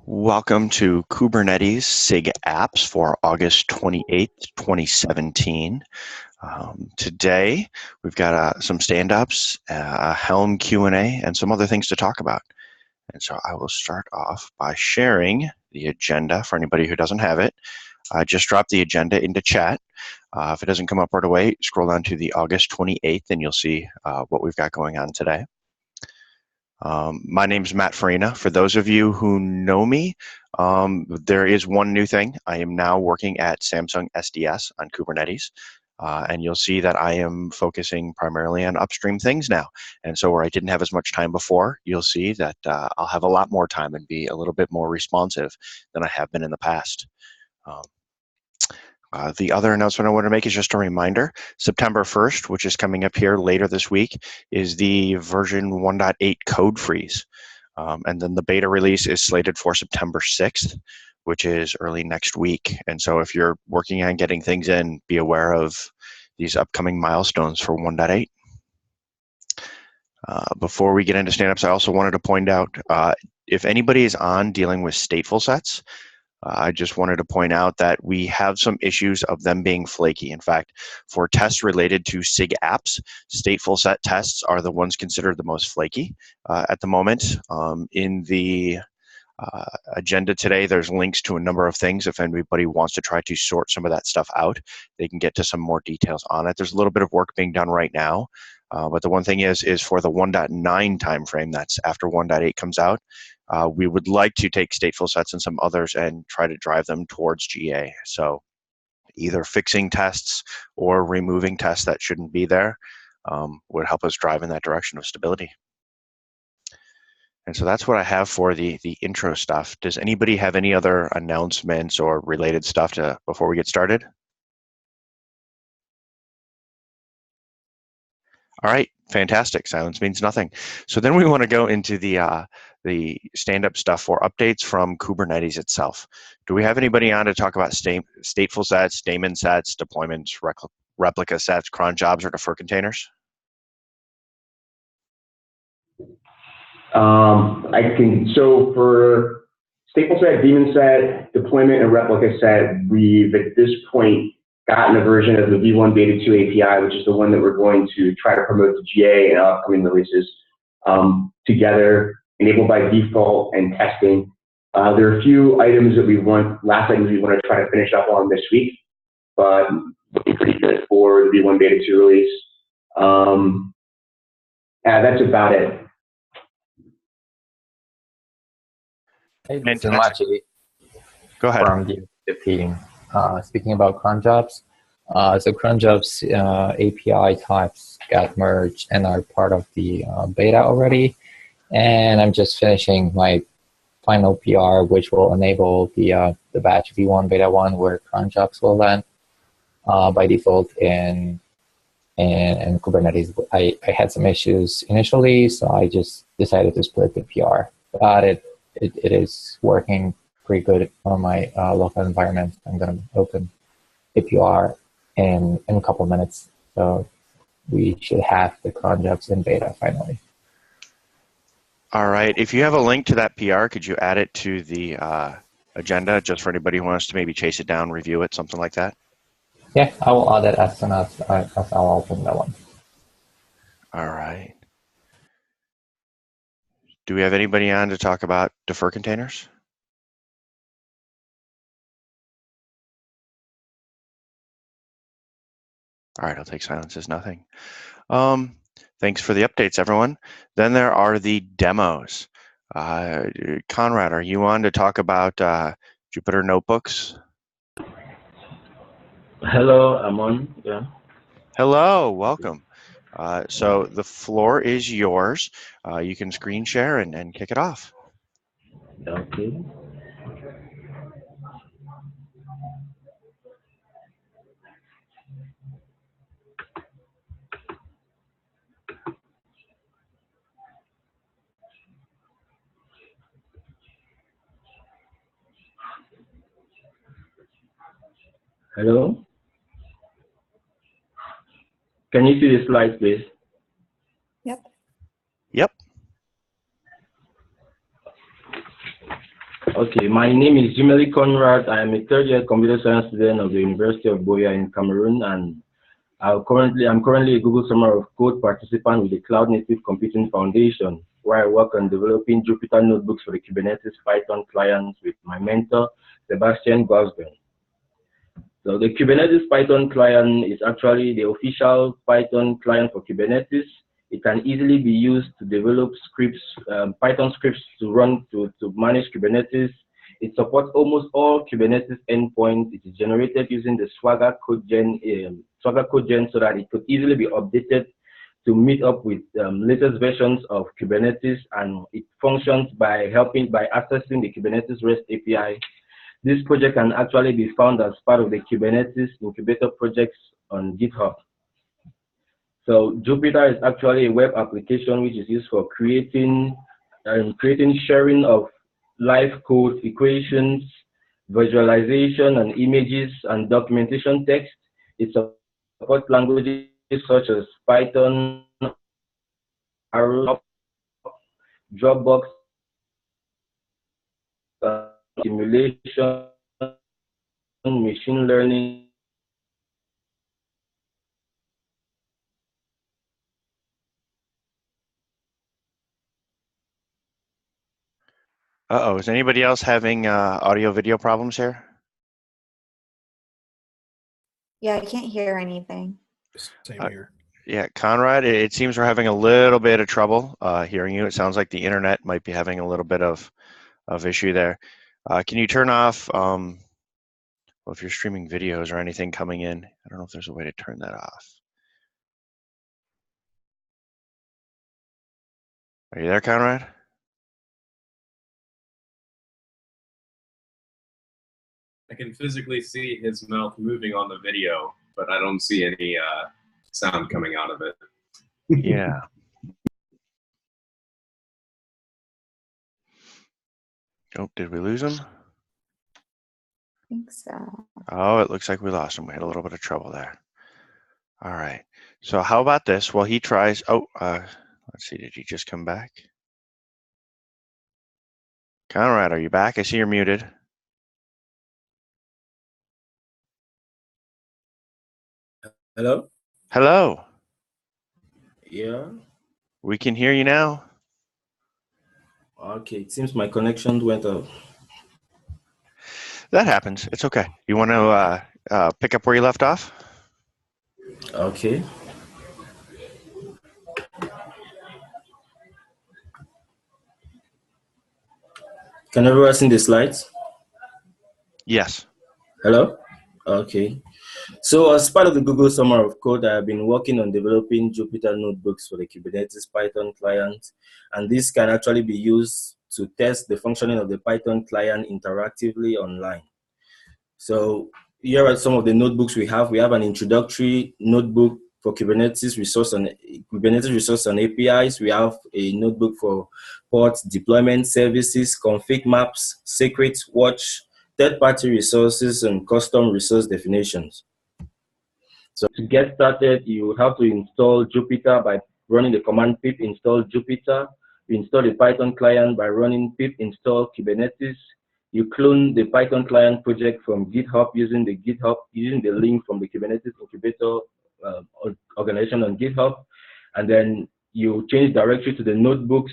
Welcome to Kubernetes SIG Apps for August 28th, 2017. Today, we've got some stand-ups, a Helm Q&A, and some other things to talk about. And so I will start off by sharing the agenda for anybody who doesn't have it. I just dropped the agenda into chat. If it doesn't come up right away, scroll down to the August 28th, and you'll see what we've got going on today. My name's Matt Farina. For those of you who know me, there is one new thing. I am now working at Samsung SDS on Kubernetes, and you'll see that I am focusing primarily on upstream things now. And so where I didn't have as much time before, you'll see that I'll have a lot more time and be a little bit more responsive than I have been in the past. The other announcement I want to make is just a reminder. September 1st, which is coming up here later this week, is the version 1.8 code freeze. And then the beta release is slated for September 6th, which is early next week. And so if you're working on getting things in, be aware of these upcoming milestones for 1.8. Before we get into stand-ups, I also wanted to point out, if anybody is on dealing with stateful sets, I just wanted to point out that we have some issues of them being flaky. In fact, for tests related to SIG apps, stateful set tests are the ones considered the most flaky at the moment. In the agenda today, there's links to a number of things. If anybody wants to try to sort some of that stuff out, they can get to some more details on it. There's a little bit of work being done right now. But the one thing is for the 1.9 timeframe, that's after 1.8 comes out, we would like to take stateful sets and some others and try to drive them towards GA. So either fixing tests or removing tests that shouldn't be there would help us drive in that direction of stability. And so that's what I have for the intro stuff. Does anybody have any other announcements or related stuff before we get started? All right, fantastic. Silence means nothing. So then we want to go into the stand-up stuff for updates from Kubernetes itself. Do we have anybody on to talk about stateful sets, daemon sets, deployments, replica sets, cron jobs, or defer containers? I can. So for stateful set, daemon set, deployment, and replica set, we've at this point gotten a version of the v1 beta 2 API, which is the one that we're going to try to promote to GA and upcoming releases together, enabled by default and testing. There are a few items that last items we want to try to finish up on this week, but looking pretty good for the v1 beta 2 release. That's about it. Thanks so much. Go ahead. From the team. Speaking about cron jobs, so cron jobs API types got merged and are part of the beta already. And I'm just finishing my final PR, which will enable the batch v1 beta 1 where cron jobs will land by default in Kubernetes. I had some issues initially, so I just decided to split the PR. But it is working pretty good on my local environment. I'm going to open APR in a couple of minutes. So we should have the cron jobs in beta finally. All right. If you have a link to that PR, could you add it to the agenda just for anybody who wants to maybe chase it down, review it, something like that? Yeah, I will add it as soon as I'll open that one. All right. Do we have anybody on to talk about defer containers? All right, I'll take silence as nothing. Thanks for the updates, everyone. Then there are the demos. Conrad, are you on to talk about Jupyter Notebooks? Hello, I'm on, yeah. Hello, welcome. So the floor is yours. You can screen share and kick it off. Okay. Hello? Can you see the slide, please? Yep. Okay, my name is Jimeli Conrad. I am a third-year computer science student of the University of Buea in Cameroon, and I'm currently a Google Summer of Code participant with the Cloud Native Computing Foundation, where I work on developing Jupyter Notebooks for the Kubernetes Python clients with my mentor, Sebastian Gosben. So the Kubernetes Python client is actually the official Python client for Kubernetes. It can easily be used to develop scripts, Python scripts to run to manage Kubernetes. It supports almost all Kubernetes endpoints. It is generated using the Swagger code gen so that it could easily be updated to meet up with latest versions of Kubernetes, and it functions by accessing the Kubernetes REST API. This project can actually be found as part of the Kubernetes incubator projects on GitHub. So Jupyter is actually a web application which is used for creating sharing of live code, equations, visualization, and images and documentation text. It supports languages such as Python, Arrow, Dropbox, simulation, machine learning. Uh-oh, is anybody else having audio video problems here? Yeah, I can't hear anything. Same here. Yeah, Conrad, it seems we're having a little bit of trouble hearing you. It sounds like the internet might be having a little bit of issue there. Can you turn off, well, if you're streaming videos or anything coming in, I don't know if there's a way to turn that off. Are you there, Conrad? I can physically see his mouth moving on the video, but I don't see any sound coming out of it. Yeah. Oh, did we lose him? I think so. Oh, it looks like we lost him. We had a little bit of trouble there. All right. So how about this? Well, he tries. Oh, let's see. Did he just come back? Conrad, are you back? I see you're muted. Hello? Hello. Yeah. We can hear you now. Okay, it seems my connection went off. That happens. It's okay. You want to pick up where you left off? Okay. Can everyone see the slides? Yes. Hello? Okay. So as part of the Google Summer of Code, I have been working on developing Jupyter Notebooks for the Kubernetes Python client, and this can actually be used to test the functioning of the Python client interactively online. So here are some of the notebooks we have. We have an introductory notebook for Kubernetes resource and APIs. We have a notebook for ports, deployment services, config maps, secrets, watch, third-party resources, and custom resource definitions. So to get started, you have to install Jupyter by running the command pip install Jupyter. You install the Python client by running pip install Kubernetes. You clone the Python client project from GitHub using the link from the Kubernetes incubator organization on GitHub, and then you change directory to the notebooks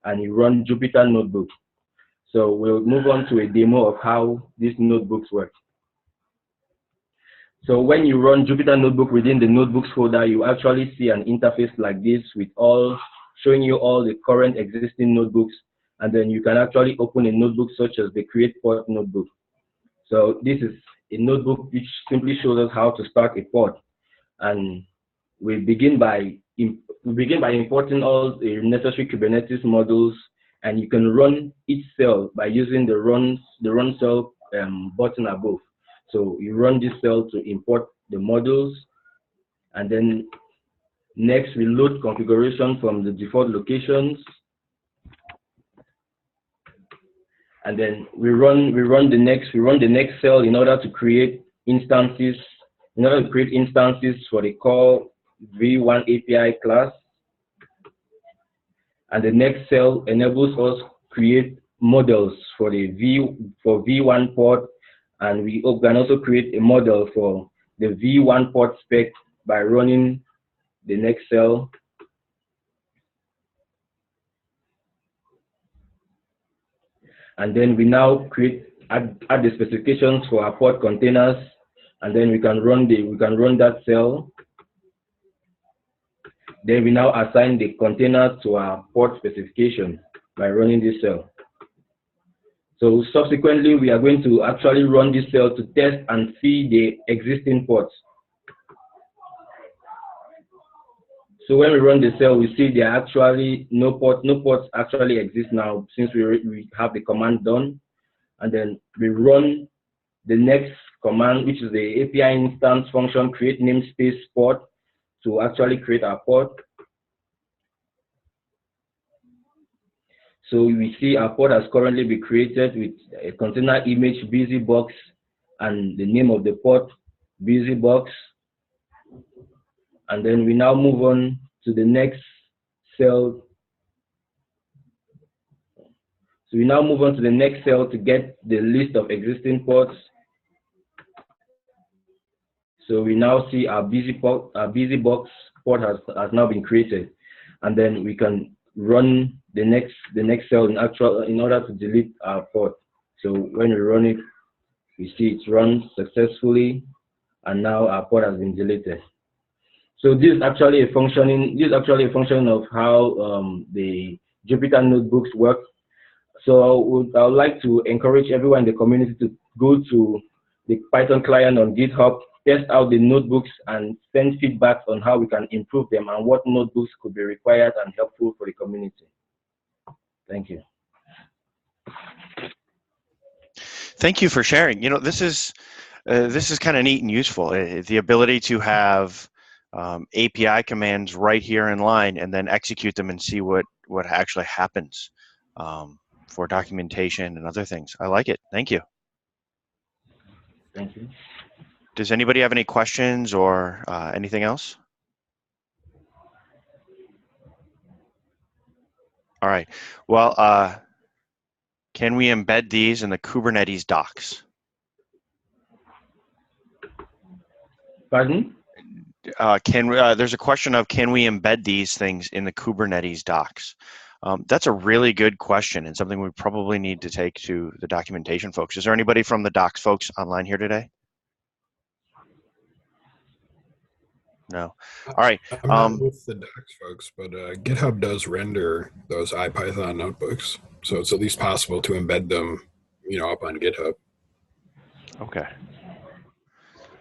and you run Jupyter Notebook. So we'll move on to a demo of how these notebooks work. So when you run Jupyter Notebook within the notebooks folder, you actually see an interface like this with showing you all the current existing notebooks, and then you can actually open a notebook such as the Create Pod notebook. So this is a notebook which simply shows us how to start a pod, and we begin by importing all the necessary Kubernetes modules, and you can run each cell by using the run cell button above. So you run this cell to import the modules, and then next we load configuration from the default locations, and then we run the next cell in order to create instances. In order to create instances for the core V1 API class, and the next cell enables us create models for the V1 port, and we can also create a model for the V1 port spec by running the next cell. And then we now add the specifications for our port containers, and then we can run that cell. Then we now assign the containers to our port specification by running this cell. So subsequently, we are going to actually run this cell to test and see the existing ports. So when we run the cell, we see there are actually no ports actually exist now, since we have the command done. And then we run the next command, which is the API instance function create namespace port, to actually create our port. So we see our port has currently been created with a container image busybox and the name of the port busybox. And then we now move on to the next cell. So we now move on to the next cell to get the list of existing ports. So we now see our busybox port has now been created, and then we can run the next cell in order to delete our port. So when we run it, we see it runs successfully, and now our port has been deleted. So this is actually a function of how the Jupyter Notebooks work. So I would like to encourage everyone in the community to go to the Python client on GitHub, test out the notebooks, and send feedback on how we can improve them and what notebooks could be required and helpful for the community. Thank you. Thank you for sharing. You know, this is kind of neat and useful. The ability to have API commands right here in line and then execute them and see what actually happens for documentation and other things. I like it. Thank you. Thank you. Does anybody have any questions or anything else? All right. Well, can we embed these in the Kubernetes docs? Pardon? There's a question of, can we embed these things in the Kubernetes docs? That's a really good question and something we probably need to take to the documentation folks. Is there anybody from the docs folks online here today? No. All right. I'm not with the docs folks, but GitHub does render those Ipython notebooks, so it's at least possible to embed them, up on GitHub. Okay.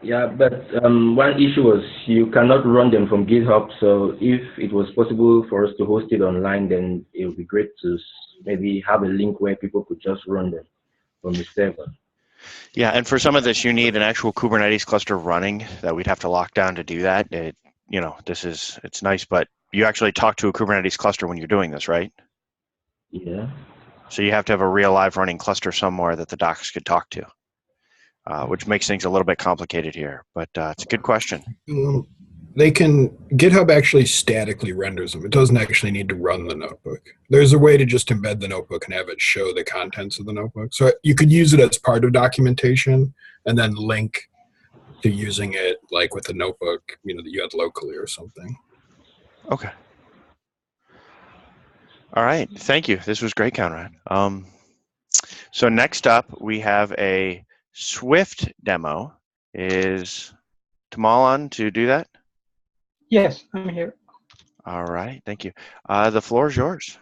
Yeah, but one issue was you cannot run them from GitHub. So if it was possible for us to host it online, then it would be great to maybe have a link where people could just run them from the server. Yeah, and for some of this, you need an actual Kubernetes cluster running that we'd have to lock down to do that. It's nice, but you actually talk to a Kubernetes cluster when you're doing this, right? Yeah. So you have to have a real live running cluster somewhere that the docs could talk to, which makes things a little bit complicated here, but it's a good question. GitHub actually statically renders them. It doesn't actually need to run the notebook. There's a way to just embed the notebook and have it show the contents of the notebook. So you could use it as part of documentation and then link to using it like with a notebook, that you had locally or something. Okay. All right. Thank you. This was great, Conrad. So next up, we have a Swift demo. Is Tamal on to do that? Yes, I'm here. All right, thank you. The floor is yours,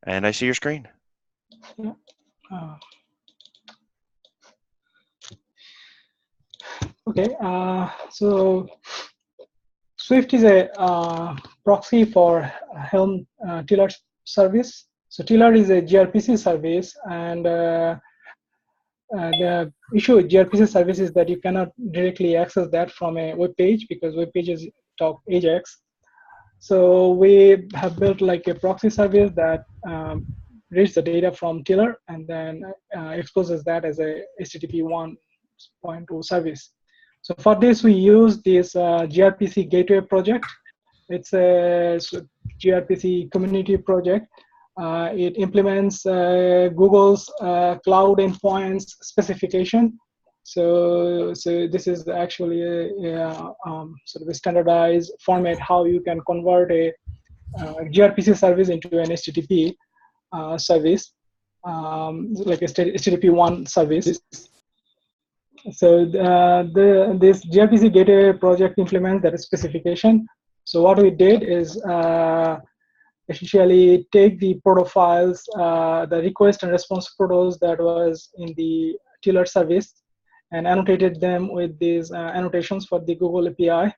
and I see your screen. Yeah. Okay, so Swift is a proxy for Helm Tiller service. So Tiller is a gRPC service, and the issue with gRPC service is that you cannot directly access that from a web page because web pages talk AJAX. So we have built like a proxy service that reads the data from Tiller and then exposes that as a HTTP 1.0 service. So for this, we use this gRPC gateway project. It's a gRPC community project. It implements Google's cloud endpoints specification. So this is actually a sort of a standardized format how you can convert a gRPC service into an HTTP service, like a HTTP1 service. So this gRPC gateway project implements that specification. So what we did is essentially take the proto files, the request and response protos that was in the Tiller service, and annotated them with these annotations for the Google API,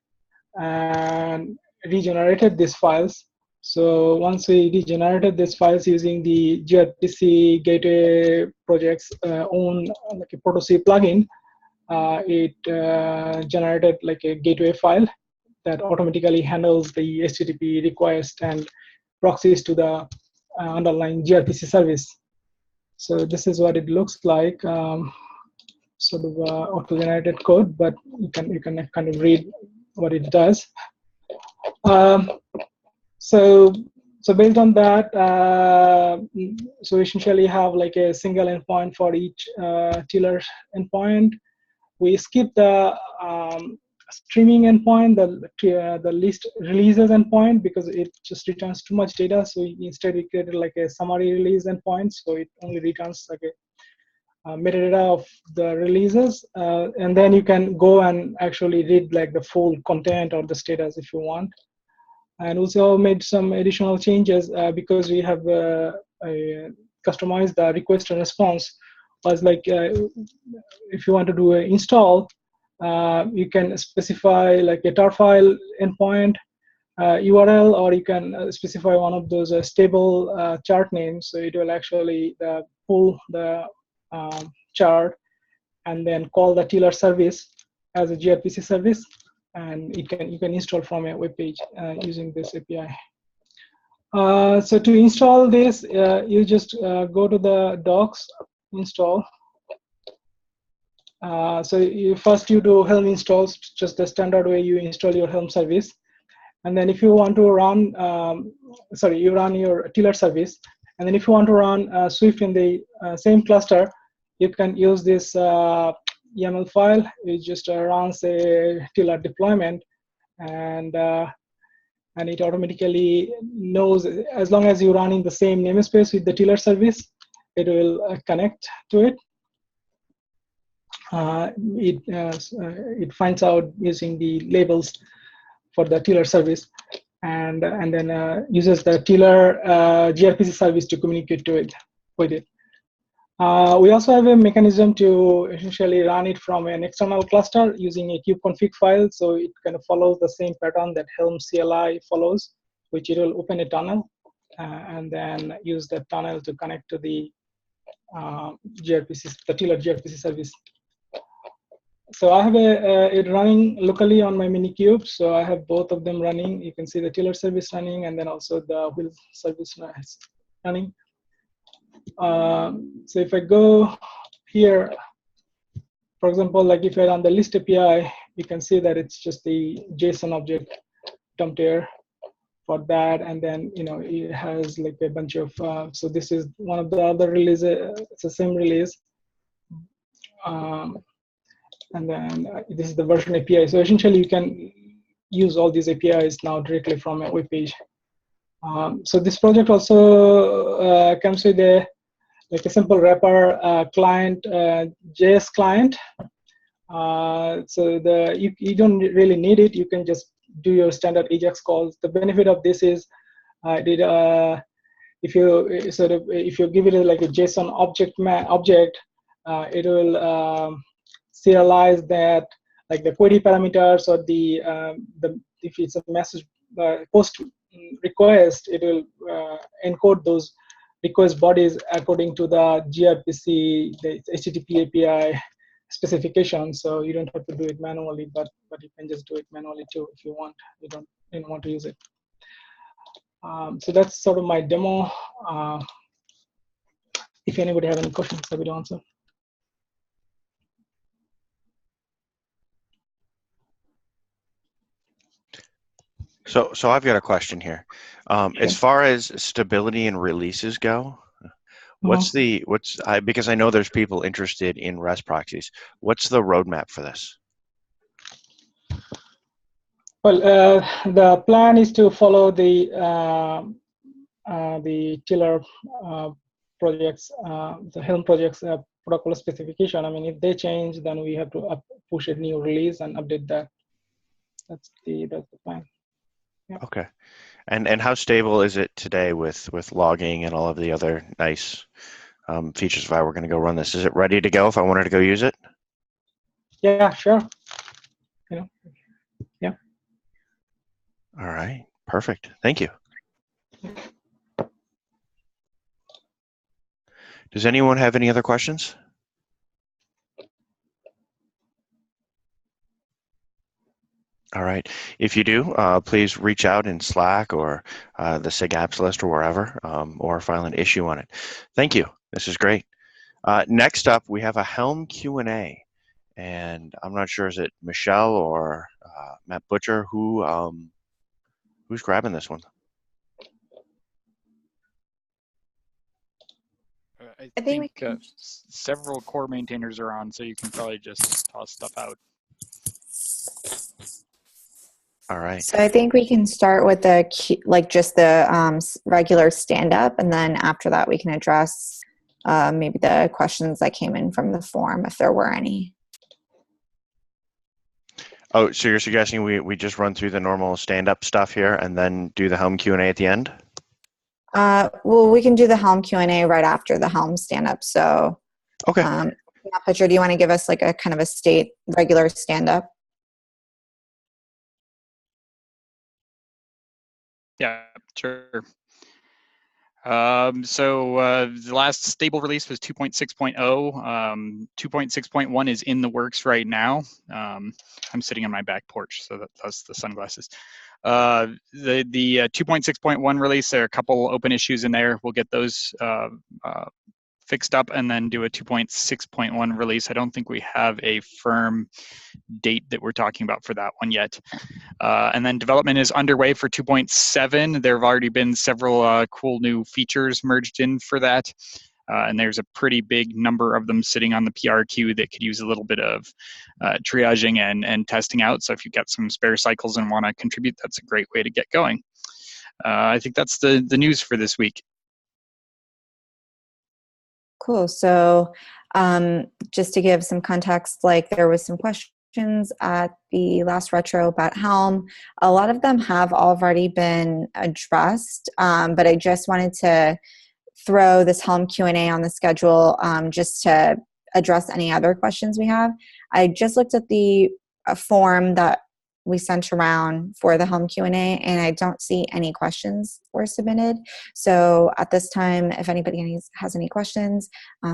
and regenerated these files. So once we regenerated these files using the gRPC gateway project's own like a proto-C plugin, it generated like a gateway file that automatically handles the HTTP request and proxies to the underlying gRPC service. So this is what it looks like, sort of auto-generated code, but you can kind of read what it does. So based on that, so essentially have like a single endpoint for each Tiller endpoint. We skip the streaming endpoint, the list releases endpoint, because it just returns too much data. So instead we created like a summary release endpoint. So it only returns like a metadata of the releases, and then you can go and actually read like the full content or the status if you want. And also made some additional changes because we have customized the request and response. Was like if you want to do an install, you can specify like a tar file endpoint URL, or you can specify one of those stable chart names. So it will actually pull the chart and then call the Tiller service as a gRPC service, and you can install from a web page using this API. So to install this, you just go to the docs, install. So first you do Helm installs, just the standard way you install your Helm service. And then if you want to run, you run your Tiller service. And then if you want to run Swift in the same cluster, you can use this YAML file. It just runs a Tiller deployment, and it automatically knows, as long as you run in the same namespace with the Tiller service, it will connect to it. It finds out using the labels for the Tiller service, and then uses the Tiller gRPC service to communicate to it with it. We also have a mechanism to essentially run it from an external cluster using a kubeconfig file. So it kind of follows the same pattern that Helm CLI follows, which it will open a tunnel and then use that tunnel to connect to the the Tiller gRPC service. So I have it running locally on my Minikube. So I have both of them running. You can see the Tiller service running, and then also the Wheel service running. So if I go here, for example, like if I run the list API, you can see that it's just the JSON object dumped here for that, and then it has like a bunch of. So this is one of the other releases. It's the same release, and then this is the version API. So essentially, you can use all these APIs now directly from a web page. So this project also comes with a simple wrapper client, JS client. So you don't really need it. You can just do your standard AJAX calls. The benefit of this is if you give it like a JSON object, it will serialize that, like the query parameters or the if it's a message post request, it will encode those request bodies according to the gRPC, the HTTP API specification. So you don't have to do it manually, but you can just do it manually too if you want. You don't want to use it. So that's sort of my demo. If anybody have any questions, happy to answer. So I've got a question here. As far as stability and releases go, because I know there's people interested in REST proxies. What's the roadmap for this? Well, the plan is to follow the Tiller projects, the Helm projects protocol specification. I mean, if they change, then we have to push a new release and update that. That's the plan. Yeah. Okay. And how stable is it today with logging and all of the other nice features if I were going to go run this? Is it ready to go if I wanted to go use it? Yeah, sure. Yeah. All right. Perfect. Thank you. Does anyone have any other questions? All right. If you do, please reach out in Slack or the SIG Apps list or wherever, or file an issue on it. Thank you. This is great. Next up, we have a Helm Q&A. And I'm not sure, is it Michelle or Matt Butcher? Who's grabbing this one? I think several core maintainers are on, so you can probably just toss stuff out. All right. So I think we can start with just the regular stand-up, and then after that we can address maybe the questions that came in from the forum, if there were any. Oh, so you're suggesting we just run through the normal stand-up stuff here and then do the Helm Q&A at the end? Well, we can do the Helm Q&A right after the Helm stand-up. So, okay. Matt Butcher, do you want to give us like a kind of a regular stand-up? Yeah, sure. The last stable release was 2.6.0. 2.6.1 is in the works right now. I'm sitting on my back porch, so that's the sunglasses. The 2.6.1 release, there are a couple open issues in there. We'll get those fixed up and then do a 2.6.1 release. I don't think we have a firm date that we're talking about for that one yet. And then development is underway for 2.7. There have already been several cool new features merged in for that. And there's a pretty big number of them sitting on the PR queue that could use a little bit of triaging and testing out. So if you've got some spare cycles and want to contribute, that's a great way to get going. I think that's the news for this week. Cool. So just to give some context, like there was some questions at the last retro about Helm. A lot of them have already been addressed, but I just wanted to throw this Helm Q&A on the schedule just to address any other questions we have. I just looked at the form that we sent around for the Helm Q&A, and I don't see any questions were submitted. So at this time, if anybody has any questions,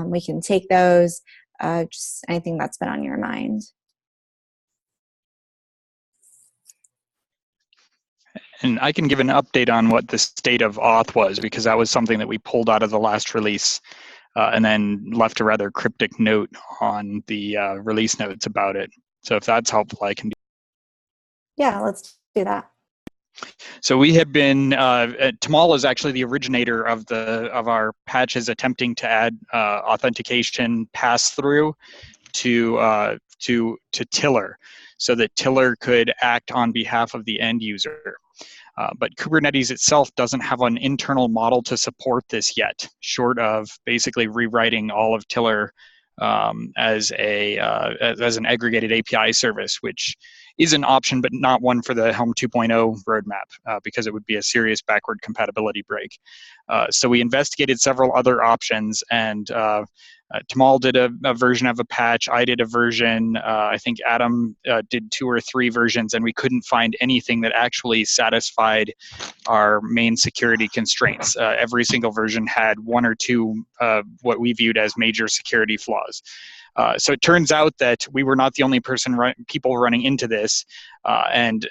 we can take those, just anything that's been on your mind. And I can give an update on what the state of auth was, because that was something that we pulled out of the last release and then left a rather cryptic note on the release notes about it. So if that's helpful, I can do. Yeah, let's do that. So we have been, Tamal is actually the originator of our patches attempting to add authentication pass-through to Tiller, so that Tiller could act on behalf of the end user. But Kubernetes itself doesn't have an internal model to support this yet, short of basically rewriting all of Tiller as an aggregated API service, which is an option, but not one for the Helm 2.0 roadmap, because it would be a serious backward compatibility break. So we investigated several other options, and Tamal did a version of a patch. I did a version. I think Adam did 2 or 3 versions, and we couldn't find anything that actually satisfied our main security constraints. Every single version had 1 or 2 what we viewed as major security flaws. So it turns out that we were not the only people running into this, and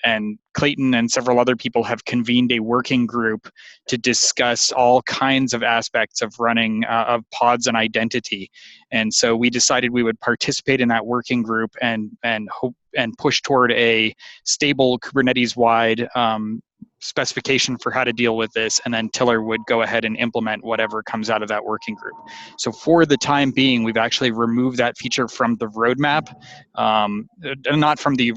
Clayton and several other people have convened a working group to discuss all kinds of aspects of running of pods and identity. And so we decided we would participate in that working group and hope and push toward a stable Kubernetes-wide specification for how to deal with this, and then Tiller would go ahead and implement whatever comes out of that working group. So for the time being, we've actually removed that feature from the roadmap, not from the,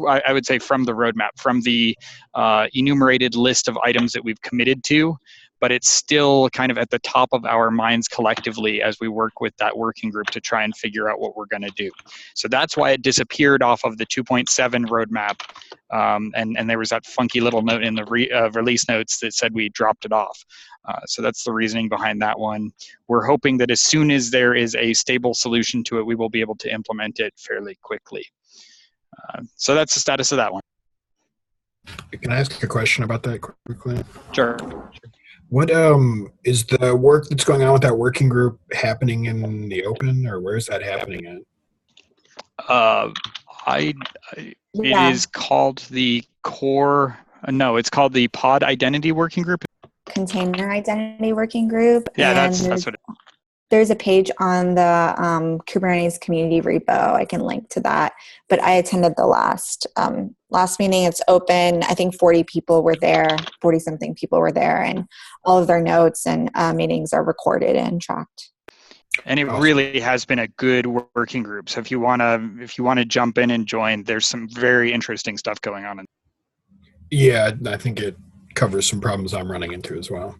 I would say from the roadmap, from the enumerated list of items that we've committed to, but it's still kind of at the top of our minds collectively as we work with that working group to try and figure out what we're going to do. So that's why it disappeared off of the 2.7 roadmap. And there was that funky little note in the release notes that said we dropped it off. So that's the reasoning behind that one. We're hoping that as soon as there is a stable solution to it, we will be able to implement it fairly quickly. So that's the status of that one. Can I ask a question about that quickly? Sure. What is the work that's going on with that working group happening in the open, or where is that happening at? It is called the core. No, it's called the Pod Identity Working Group. Container Identity Working Group. Yeah, and that's what. There's a page on the Kubernetes community repo. I can link to that. But I attended the last meeting. It's open. I think 40 people were there, 40-something people were there, and all of their notes and meetings are recorded and tracked. And it really has been a good working group. So if you wanna jump in and join, there's some very interesting stuff going on. Yeah, I think it covers some problems I'm running into as well.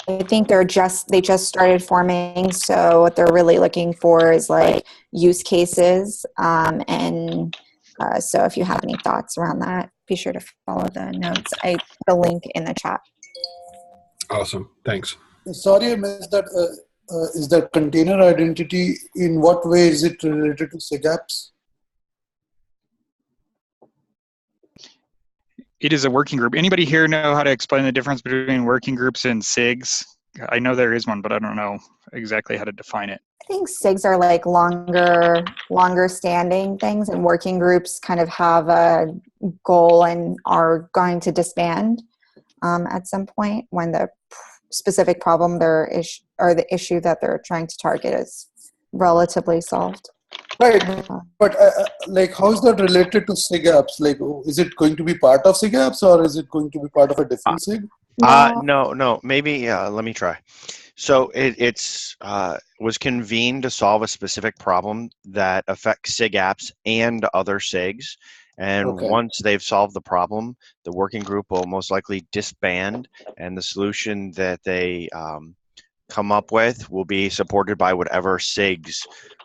I think they just started forming, so what they're really looking for is like use cases, so if you have any thoughts around that, be sure to follow the notes. I put a link in the chat. Awesome, thanks. Sorry, I missed that. Is that container identity, in what way is it related to SIG Apps? It is a working group. Anybody here know how to explain the difference between working groups and SIGs? I know there is one, but I don't know exactly how to define it. I think SIGs are like longer standing things, and working groups kind of have a goal and are going to disband at some point when the specific problem or the issue that they're trying to target is relatively solved. Right, but like, how is that related to SIG Apps? Like, is it going to be part of SIG Apps, or is it going to be part of a different SIG? No. Maybe let me try. So it was convened to solve a specific problem that affects SIG apps and other SIGs. And once they've solved the problem, the working group will most likely disband, and the solution that they come up with will be supported by whatever SIGs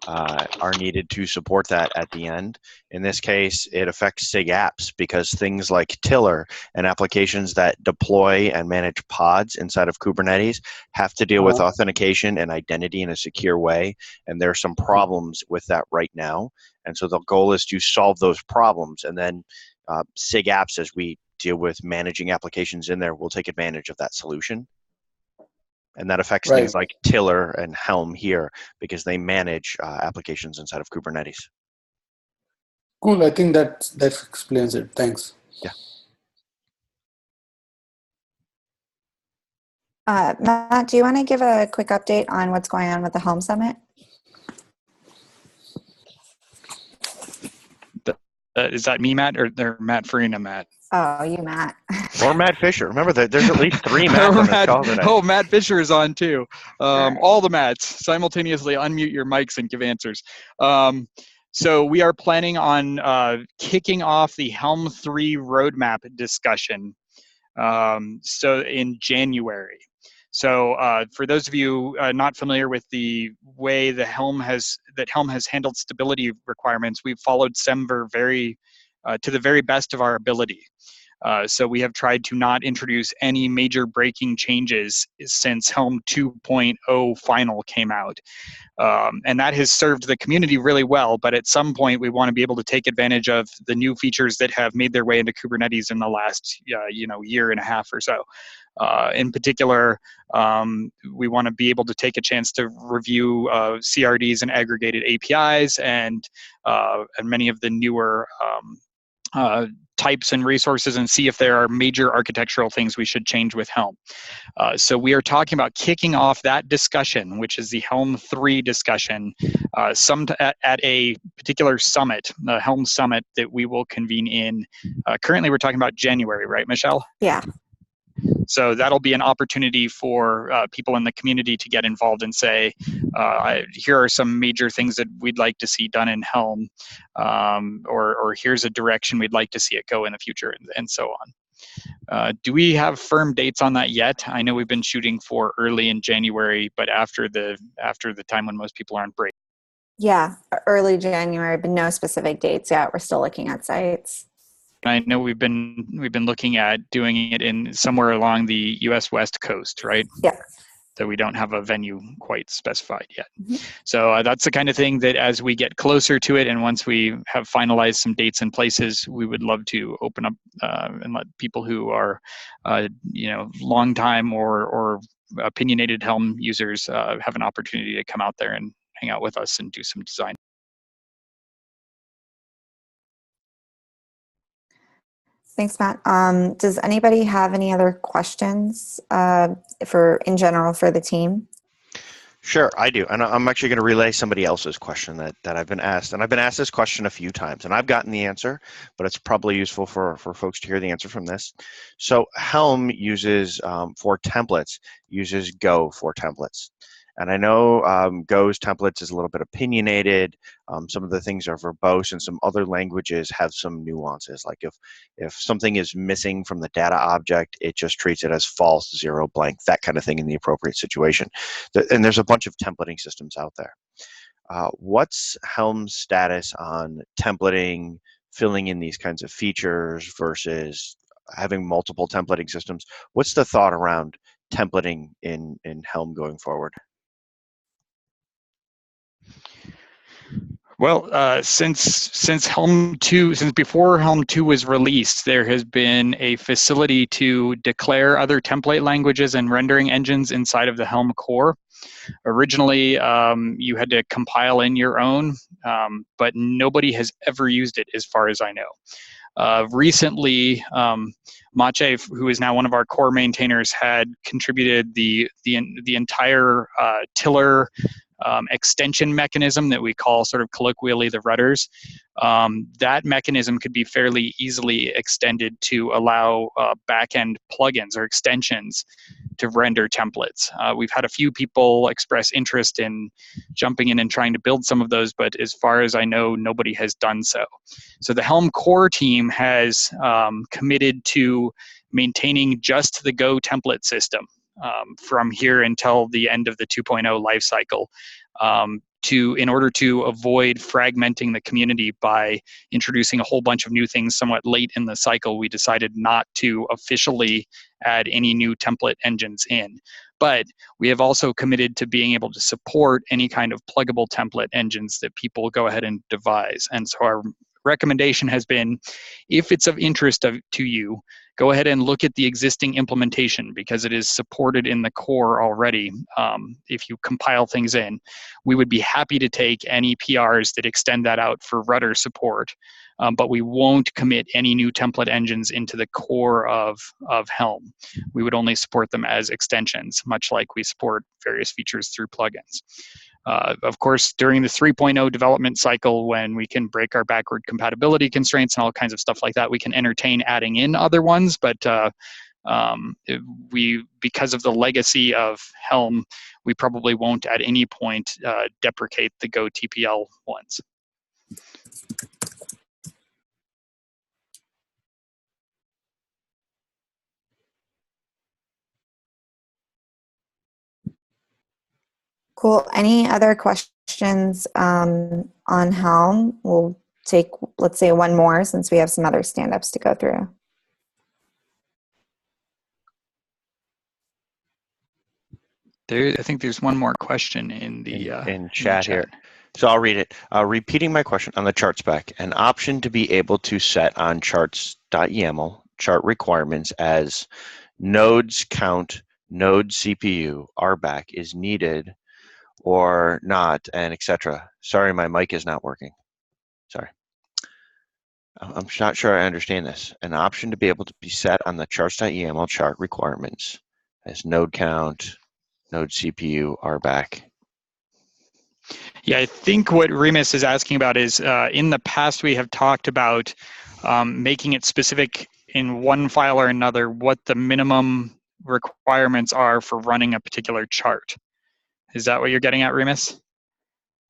are needed to support that at the end. In this case, it affects SIG apps because things like Tiller and applications that deploy and manage pods inside of Kubernetes have to deal with authentication and identity in a secure way, and there are some problems with that right now. And so the goal is to solve those problems, and then SIG apps, as we deal with managing applications in there, will take advantage of that solution. And that affects things like Tiller and Helm here because they manage applications inside of Kubernetes. Cool. I think that explains it. Thanks. Yeah. Matt, do you want to give a quick update on what's going on with the Helm Summit? Is that me, Matt, or Matt Farina, Matt? Oh, you, Matt. Or Matt Fisher. Remember that there's at least 3 Matts on this call today. Oh, Matt Fisher is on too. All the Matts. Simultaneously unmute your mics and give answers. So we are planning on kicking off the Helm 3 roadmap discussion so in January. So for those of you not familiar with the way the Helm has handled stability requirements, we've followed SEMVer to the very best of our ability. So we have tried to not introduce any major breaking changes since Helm 2.0 final came out. And that has served the community really well, but at some point we want to be able to take advantage of the new features that have made their way into Kubernetes in the last year and a half or so. In particular, we want to be able to take a chance to review CRDs and aggregated APIs and many of the newer types and resources and see if there are major architectural things we should change with Helm. So we are talking about kicking off that discussion, which is the Helm 3 discussion, at a particular summit, the Helm summit that we will convene in. Currently, we're talking about January, right, Michelle? Yeah. So that'll be an opportunity for people in the community to get involved and say, here are some major things that we'd like to see done in Helm, or here's a direction we'd like to see it go in the future, and so on. Do we have firm dates on that yet? I know we've been shooting for early in January, but after the time when most people are on break. Yeah, early January, but no specific dates yet. We're still looking at sites. I know we've been looking at doing it in somewhere along the U.S. West Coast, right? Yeah. So we don't have a venue quite specified yet. Mm-hmm. So that's the kind of thing that as we get closer to it, and once we have finalized some dates and places, we would love to open up and let people who are, long time or opinionated Helm users have an opportunity to come out there and hang out with us and do some design. Thanks, Matt. Does anybody have any other questions in general for the team? Sure, I do. And I'm actually going to relay somebody else's question that I've been asked. And I've been asked this question a few times, and I've gotten the answer, but it's probably useful for folks to hear the answer from this. So Helm uses, for templates, uses Go for templates. And I know Go's templates is a little bit opinionated. Some of the things are verbose, and some other languages have some nuances. Like if something is missing from the data object, it just treats it as false, zero, blank, that kind of thing in the appropriate situation. And there's a bunch of templating systems out there. What's Helm's status on templating, filling in these kinds of features versus having multiple templating systems? What's the thought around templating in Helm going forward? Well, since Helm 2, since before Helm 2 was released, there has been a facility to declare other template languages and rendering engines inside of the Helm core. Originally, you had to compile in your own, but nobody has ever used it as far as I know. Recently, Mache, who is now one of our core maintainers, had contributed the entire tiller extension mechanism that we call sort of colloquially the rudders. That mechanism could be fairly easily extended to allow backend plugins or extensions to render templates. We've had a few people express interest in jumping in and trying to build some of those, but as far as I know, nobody has done so. So the Helm core team has committed to maintaining just the Go template system from here until the end of the 2.0 lifecycle, in order to avoid fragmenting the community by introducing a whole bunch of new things somewhat late in the cycle. We decided not to officially add any new template engines in. But we have also committed to being able to support any kind of pluggable template engines that people go ahead and devise. And so our recommendation has been, if it's of interest to you, go ahead and look at the existing implementation because it is supported in the core already. If you compile things in, we would be happy to take any PRs that extend that out for rudder support, but we won't commit any new template engines into the core of Helm. We would only support them as extensions, much like we support various features through plugins. Of course, during the 3.0 development cycle, when we can break our backward compatibility constraints and all kinds of stuff like that, we can entertain adding in other ones, but because of the legacy of Helm, we probably won't at any point deprecate the Go TPL ones. Cool. Any other questions on Helm? We'll take, let's say, one more since we have some other stand-ups to go through. I think there's one more question in the in chat here. So I'll read it. Repeating my question on the chart spec, an option to be able to set on charts.yaml chart requirements as nodes count, node CPU, RBAC is needed or not, and etc. Sorry, my mic is not working. Sorry. I'm not sure I understand this. An option to be able to be set on the charts.yaml chart requirements as node count, node CPU, RBAC. Yeah, I think what Remus is asking about is in the past we have talked about making it specific in one file or another what the minimum requirements are for running a particular chart. Is that what you're getting at, Remus?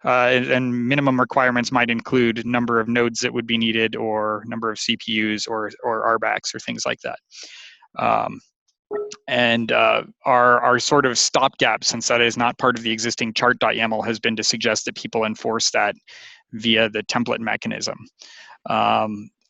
And minimum requirements might include number of nodes that would be needed, or number of CPUs, or RBACs, or things like that. And our sort of stopgap, since that is not part of the existing chart.yaml, has been to suggest that people enforce that via the template mechanism.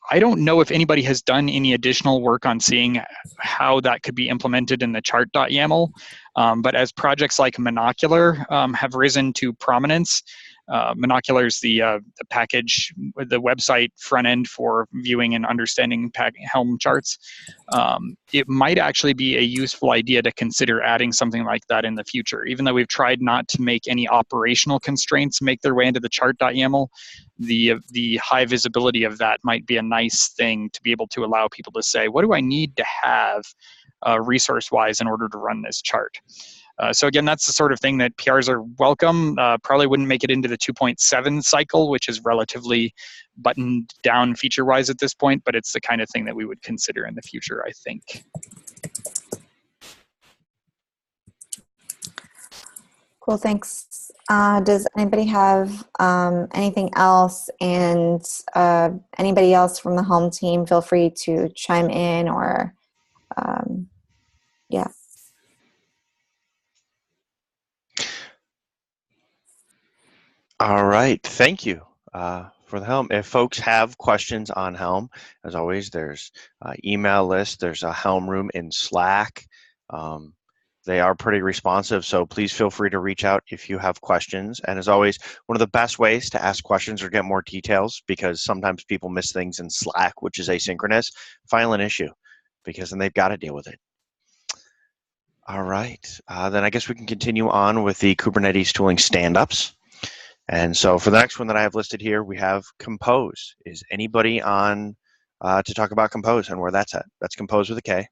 I don't know if anybody has done any additional work on seeing how that could be implemented in the chart.yaml, but as projects like Monocular have risen to prominence, Monocular is the package, the website front end for viewing and understanding Helm charts. It might actually be a useful idea to consider adding something like that in the future. Even though we've tried not to make any operational constraints make their way into the chart.yaml, the high visibility of that might be a nice thing to be able to allow people to say, what do I need to have resource-wise in order to run this chart? So again, that's the sort of thing that PRs are welcome. Probably wouldn't make it into the 2.7 cycle, which is relatively buttoned down feature-wise at this point, but it's the kind of thing that we would consider in the future, I think. Cool, thanks. Does anybody have anything else? And anybody else from the Helm team, feel free to chime in or, yeah. All right, thank you for the Helm. If folks have questions on Helm, as always, there's an email list, there's a Helm room in Slack. They are pretty responsive, so please feel free to reach out if you have questions. And as always, one of the best ways to ask questions or get more details, because sometimes people miss things in Slack, which is asynchronous, file an issue, because then they've got to deal with it. All right, then I guess we can continue on with the Kubernetes tooling stand-ups. And so for the next one that I have listed here, we have Compose. Is anybody on to talk about Compose and where that's at? That's Compose with a K.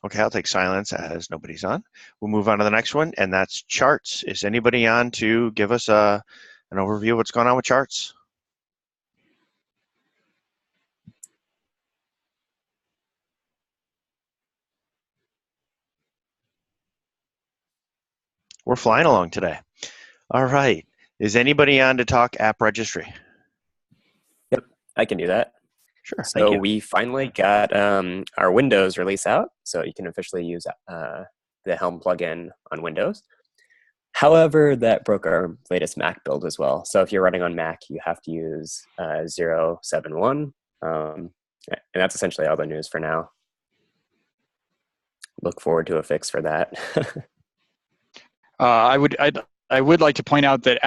Okay, I'll take silence as nobody's on. We'll move on to the next one, and that's Charts. Is anybody on to give us an overview of what's going on with Charts? We're flying along today. All right. Is anybody on to talk App Registry? Yep, I can do that. Sure, so thank you. We finally got our Windows release out, so you can officially use the Helm plugin on Windows. However, that broke our latest Mac build as well. So if you're running on Mac, you have to use 0.7.1, and that's essentially all the news for now. Look forward to a fix for that. I would like to point out that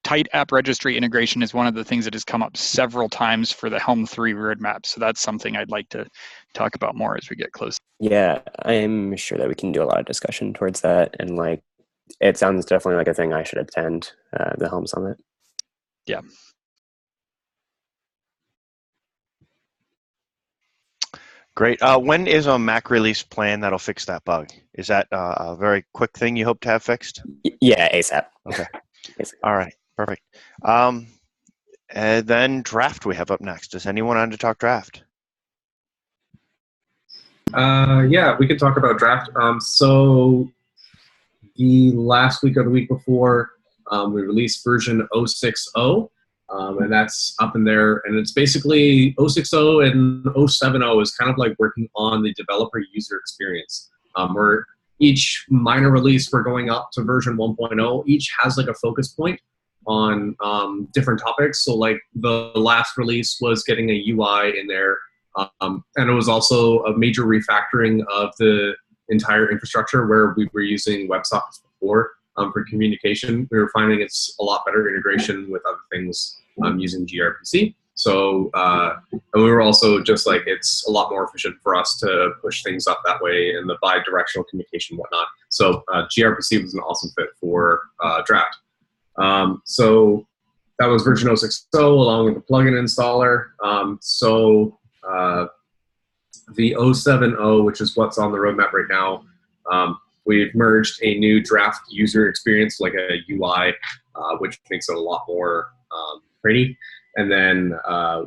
tight app registry integration is one of the things that has come up several times for the Helm 3 roadmap. So that's something I'd like to talk about more as we get close. Yeah, I'm sure that we can do a lot of discussion towards that. And like, it sounds definitely like a thing I should attend, the Helm Summit. Yeah. Great. When is a Mac release plan that'll fix that bug? Is that a very quick thing you hope to have fixed? Yeah, ASAP. Okay. All right. Perfect. And then draft we have up next. Is anyone on to talk draft? Yeah, we could talk about draft. So the last week or the week before, we released version 0.6.0. And that's up in there, and it's basically 0.6.0 and 0.7.0 is kind of like working on the developer user experience. Where each minor release we're going up to version 1.0, each has like a focus point on different topics. So like the last release was getting a UI in there, and it was also a major refactoring of the entire infrastructure where we were using WebSockets before. For communication, we were finding it's a lot better integration with other things using gRPC. So, and we were also just like, it's a lot more efficient for us to push things up that way, and the bi-directional communication and whatnot. So gRPC was an awesome fit for Draft. So that was version 060 along with the plugin installer. The 070, which is what's on the roadmap right now, we've merged a new Draft user experience, like a UI, which makes it a lot more pretty. And then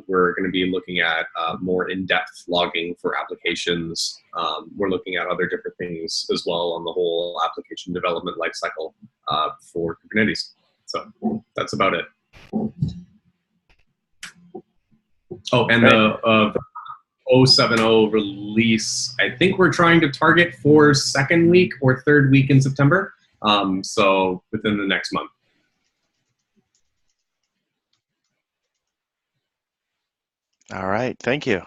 we're going to be looking at more in-depth logging for applications. We're looking at other different things as well on the whole application development lifecycle for Kubernetes. So that's about it. Oh, and the 070 release, I think we're trying to target for second week or third week in September. So within the next month. All right, thank you.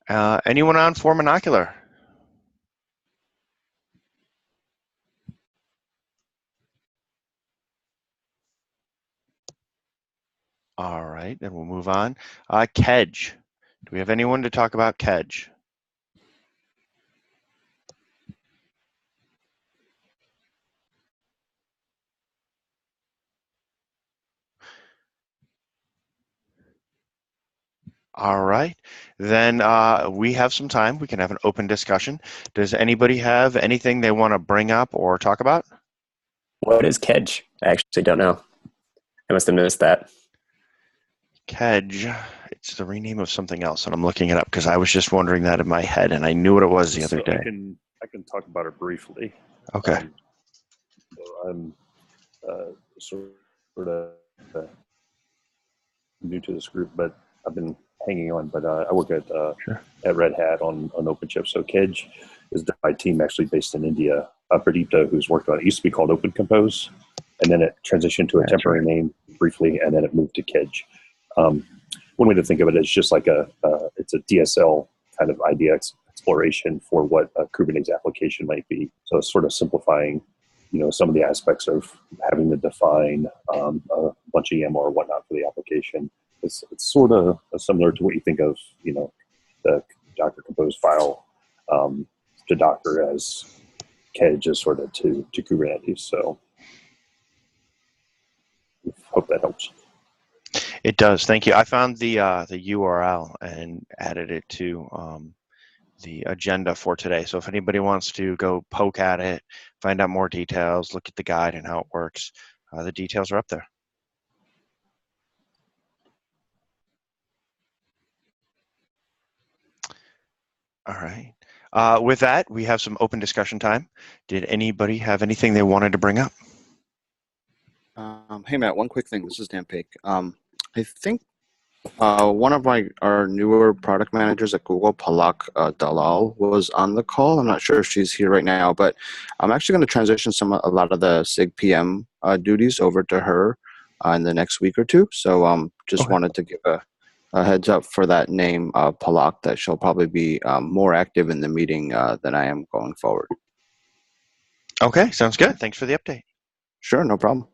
Anyone on for Monocular? All right, then we'll move on. Kedge. Do we have anyone to talk about Kedge? All right, then we have some time. We can have an open discussion. Does anybody have anything they want to bring up or talk about? What is Kedge? I actually don't know. I must have missed that. Kedge, it's the rename of something else, and I'm looking it up because I was just wondering that in my head, and I knew what it was the other day. I can talk about it briefly. Okay. I'm sort of new to this group, but I've been hanging on. But I work at Red Hat on OpenShift. So Kedge is my team actually based in India. Pradipta, who's worked on it, used to be called OpenCompose, and then it transitioned to a temporary name briefly, and then it moved to Kedge. One way to think of it is just like it's a DSL kind of idea exploration for what a Kubernetes application might be. So it's sort of simplifying, some of the aspects of having to define a bunch of YAML or whatnot for the application. It's sort of similar to what you think of, the Docker Compose file to Docker as Kedge is sort of to Kubernetes. So hope that helps. It does. Thank you. I found the URL and added it to the agenda for today. So if anybody wants to go poke at it, find out more details, look at the guide and how it works, the details are up there. All right. With that, we have some open discussion time. Did anybody have anything they wanted to bring up? Hey, Matt, one quick thing. This is Dan Paik. I think one of our newer product managers at Google, Palak Dalal, was on the call. I'm not sure if she's here right now, but I'm actually going to transition a lot of the SIG PM duties over to her in the next week or two. So just wanted to give a heads up for that name, Palak, that she'll probably be more active in the meeting than I am going forward. Okay, sounds good. Thanks for the update. Sure, no problem.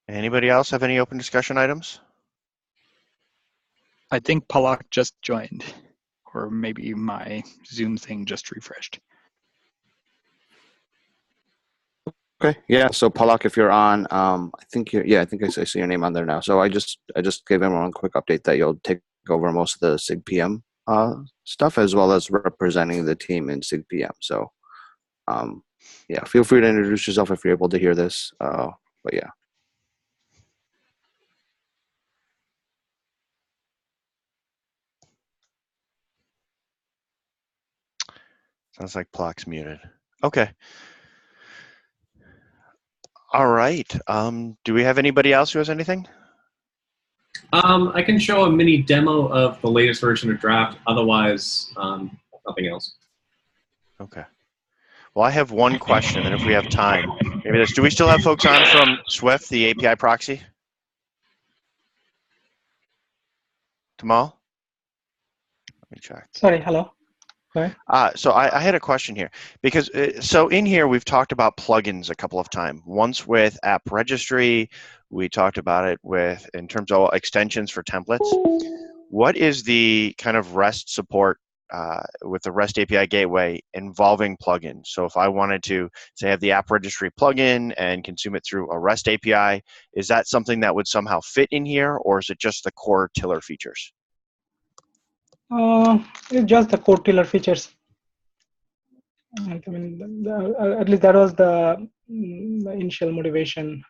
Anybody else have any open discussion items? I think Palak just joined, or maybe my Zoom thing just refreshed. Okay, yeah. So Palak, if you're on, I think I see your name on there now. So I just gave everyone a quick update that you'll take over most of the SIG PM stuff, as well as representing the team in SIG PM. So yeah, feel free to introduce yourself if you're able to hear this. But yeah. Sounds like Palak's muted. Okay. All right. Do we have anybody else who has anything? I can show a mini demo of the latest version of Draft. Otherwise, nothing else. Okay. Well, I have one question, and if we have time, maybe this. Do we still have folks on from Swift, the API proxy? Tamal? Let me check. Sorry, hello. So I had a question here because so in here we've talked about plugins a couple of times. Once with App Registry, we talked about it in terms of extensions for templates. what is the kind of REST support with the REST API gateway involving plugins? So if I wanted to, say, have the app registry plugin and consume it through a REST API, is that something that would somehow fit in here, or is it just the core tiller features? It's just the core tiller features. I mean, at least that was the initial motivation.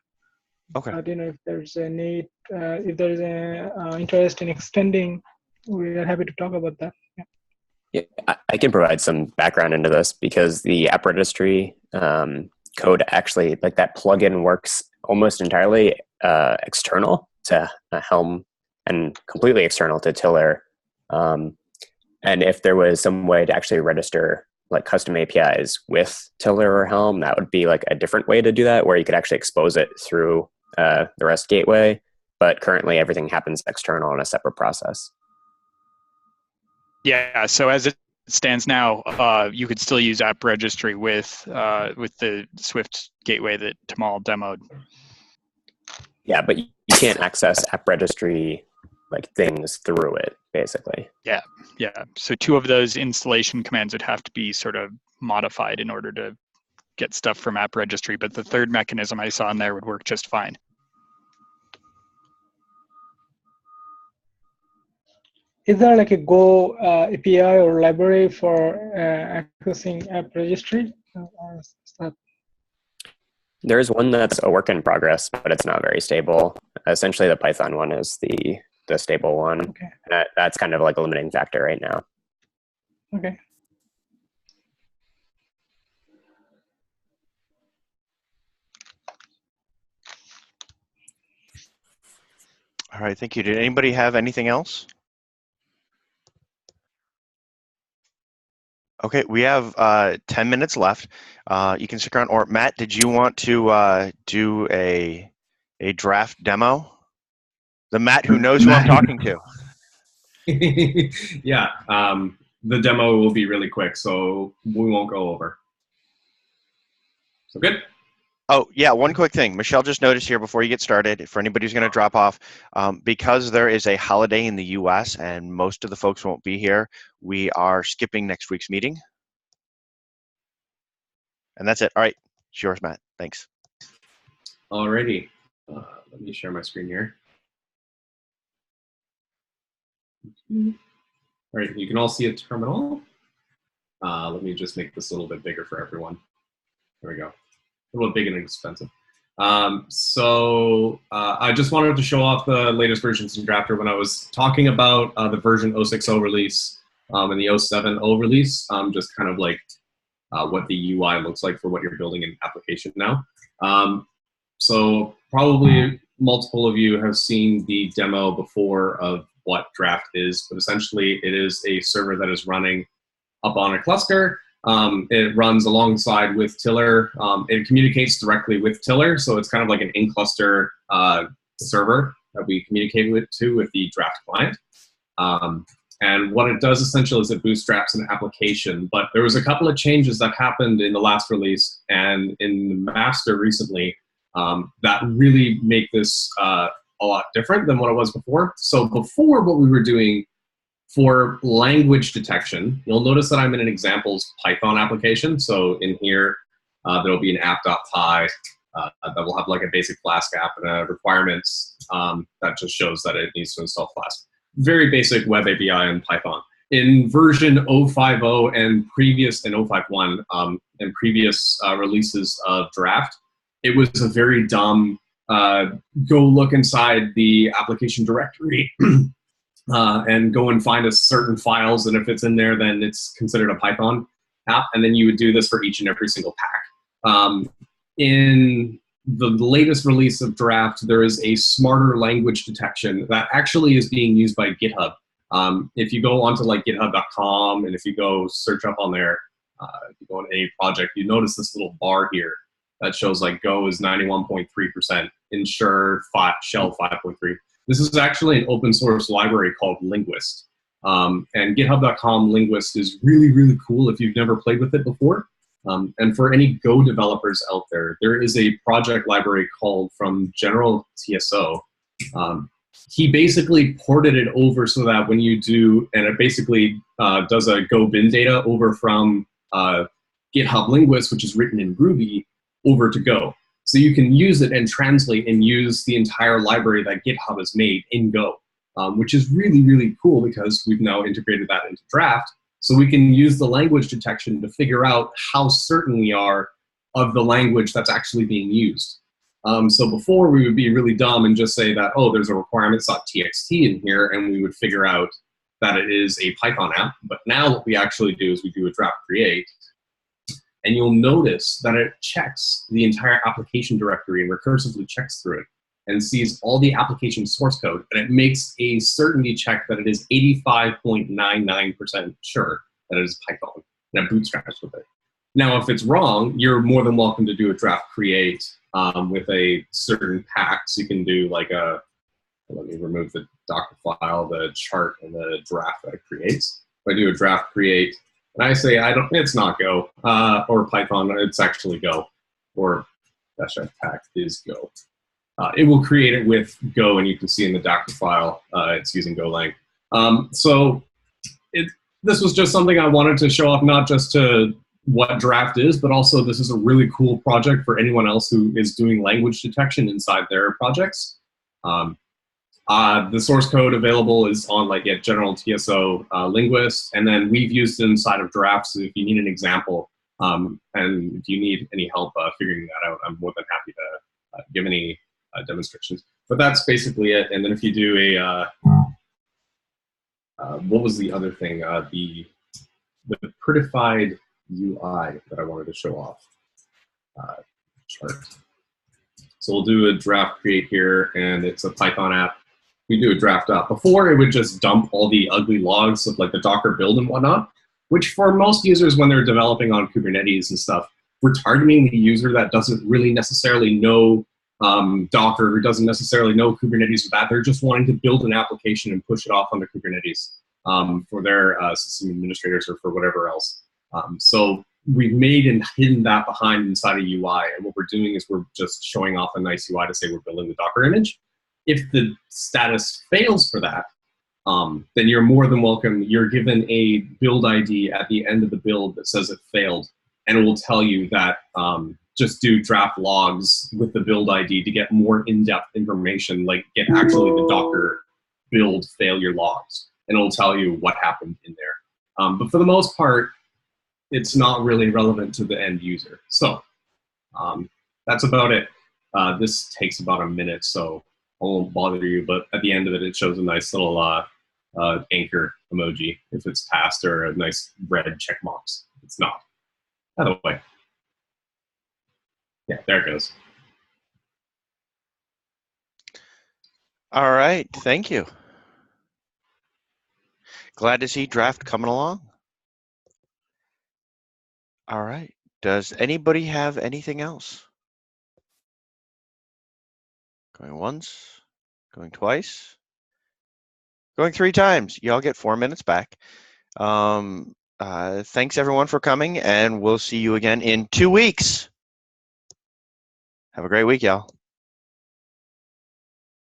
Okay. But if there's a need, if there is a interest in extending, we are happy to talk about that. Yeah. Yeah, I can provide some background into this because the app registry code actually, like that plugin works almost entirely external to Helm and completely external to Tiller. And if there was some way to actually register like custom APIs with Tiller or Helm, that would be like a different way to do that, where you could actually expose it through the REST gateway. But currently, everything happens external in a separate process. Yeah, so as it stands now, you could still use app registry with the Swift gateway that Tamal demoed. Yeah, but you can't access app registry like things through it, basically. Yeah. So 2 of those installation commands would have to be sort of modified in order to get stuff from app registry, but the 3rd mechanism I saw in there would work just fine. Is there like a Go API or library for accessing app registry? Or is that... There is one that's a work in progress, but it's not very stable. Essentially, the Python one is the stable one. Okay. That's kind of like a limiting factor right now. Okay. All right, thank you. Did anybody have anything else? Okay, we have 10 minutes left. You can stick around. Or Matt, did you want to do a draft demo? The Matt who knows who I'm talking to. Yeah, the demo will be really quick, so we won't go over. So good? Oh, yeah, one quick thing. Michelle just noticed here before you get started, for anybody who's going to drop off, because there is a holiday in the US and most of the folks won't be here, we are skipping next week's meeting. And that's it. All right, it's yours, Matt. Thanks. Alrighty. Let me share my screen here. All right, you can all see a terminal. Let me just make this a little bit bigger for everyone. There we go. A little big and expensive. So I just wanted to show off the latest versions in Drafter. When I was talking about the version 0.6.0 release and the 0.7.0 release, just kind of like what the UI looks like for what you're building in application now. So probably multiple of you have seen the demo before of what Draft is, but essentially it is a server that is running up on a cluster. It runs alongside with Tiller. It communicates directly with Tiller, so it's kind of like an in-cluster server that we communicate with the Draft client. And what it does essentially is it bootstraps an application. But there was a couple of changes that happened in the last release and in the master recently that really make this a lot different than what it was before. So before, what we were doing for language detection, you'll notice that I'm in an examples Python application. So in here, there'll be an app.py that will have like a basic Flask app and a requirements that just shows that it needs to install Flask. Very basic web API in Python. In version 0.5.0 and previous, and 0.5.1 and previous releases of Draft, it was a very dumb, go look inside the application directory and go and find a certain files, and if it's in there, then it's considered a Python app, and then you would do this for each and every single pack. In the latest release of Draft, there is a smarter language detection that actually is being used by GitHub. If you go onto like github.com, and if you go search up on there, if you go on any project, you notice this little bar here that shows like Go is 91.3%, Ensure Shell 5.3. This is actually an open source library called Linguist. And github.com Linguist is really, really cool if you've never played with it before. And for any Go developers out there, there is a project library called from General TSO he basically ported it over so that when you do, and it basically does a Go bin data over from GitHub Linguist, which is written in Ruby, over to Go. So you can use it and translate and use the entire library that GitHub has made in Go, which is really, really cool because we've now integrated that into Draft. So we can use the language detection to figure out how certain we are of the language that's actually being used. So before we would be really dumb and just say that, oh, there's a requirements.txt in here, and we would figure out that it is a Python app. But now what we actually do is we do a draft create, and you'll notice that it checks the entire application directory and recursively checks through it and sees all the application source code, and it makes a certainty check that it is 85.99% sure that it is Python, and it bootstraps with it. Now, if it's wrong, you're more than welcome to do a draft create with a certain pack. So you can do like a, let me remove the Docker file, the chart, and the draft that it creates. If I do a draft create, and I say it's not Go or Python, it's actually Go, or -f pack is Go. It will create it with Go, and you can see in the Docker file it's using Golang. So this was just something I wanted to show off, not just to what Draft is, but also this is a really cool project for anyone else who is doing language detection inside their projects. The source code available is on General TSO Linguist, and then we've used it inside of Draft, so if you need an example and if you need any help figuring that out, I'm more than happy to give any demonstrations. But that's basically it. And then if you do a, what was the other thing? The prettified UI that I wanted to show off. Chart. So we'll do a draft create here, and it's a Python app. We do a draft up. Before, it would just dump all the ugly logs of the Docker build and whatnot, which for most users when they're developing on Kubernetes and stuff, we're targeting the user that doesn't really necessarily know Docker, or doesn't necessarily know Kubernetes or that. They're just wanting to build an application and push it off onto Kubernetes for their system administrators or for whatever else. So we've made and hidden that behind inside a UI, and what we're doing is we're just showing off a nice UI to say we're building the Docker image. If the status fails for that, then you're more than welcome. You're given a build ID at the end of the build that says it failed, and it will tell you that just do draft logs with the build ID to get more in-depth information, like get actually the Docker build failure logs, and it will tell you what happened in there. But for the most part, it's not really relevant to the end user. So that's about it. This takes about a minute, so I won't bother you, but at the end of it, it shows a nice little anchor emoji if it's passed, or a nice red check marks. It's not. By the way. Yeah, there it goes. All right, thank you. Glad to see Draft coming along. All right, does anybody have anything else? Going once, going twice, going 3 times. Y'all get 4 minutes back. Thanks everyone for coming, and we'll see you again in 2 weeks. Have a great week, y'all.